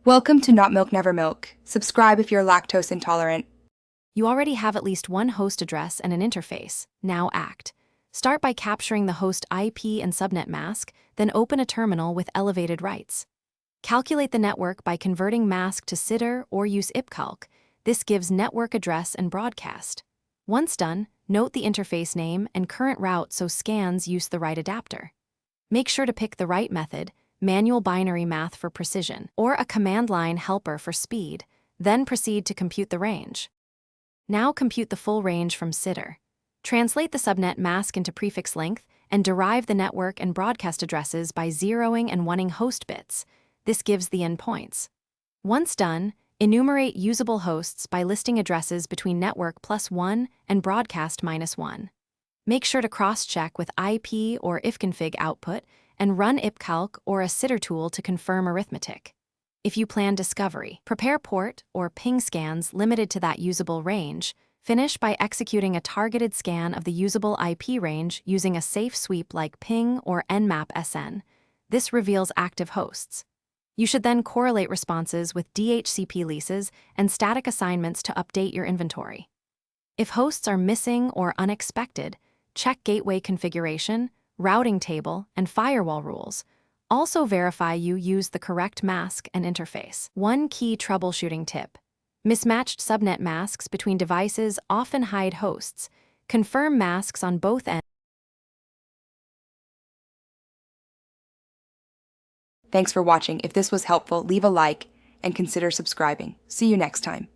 Welcome to Not Milk Never Milk. Subscribe if you're lactose intolerant. You already have at least one host address and an interface. Now act. Start by capturing the host IP and subnet mask, then open a terminal with elevated rights. Calculate the network by converting mask to CIDR or use ipcalc. This gives network address and broadcast. Once done, note the interface name and current route so scans use the right adapter. Make sure to pick the right method, manual binary math for precision, or a command line helper for speed, then proceed to compute the range. Now compute the full range from CIDR. Translate the subnet mask into prefix length and derive the network and broadcast addresses by zeroing and oneing host bits. This gives the endpoints. Once done, enumerate usable hosts by listing addresses between network +1 and broadcast -1. Make sure to cross-check with IP or ifconfig output and run ipcalc or a CIDR tool to confirm arithmetic. If you plan discovery, prepare port or ping scans limited to that usable range. Finish by executing a targeted scan of the usable IP range using a safe sweep like ping or nmap sn. This reveals active hosts. You should then correlate responses with DHCP leases and static assignments to update your inventory. If hosts are missing or unexpected, check gateway configuration, routing table, and firewall rules. Also verify you use the correct mask and interface. One key troubleshooting tip: mismatched subnet masks between devices often hide hosts. Confirm masks on both ends. Thanks for watching. If this was helpful, leave a like and consider subscribing. See you next time.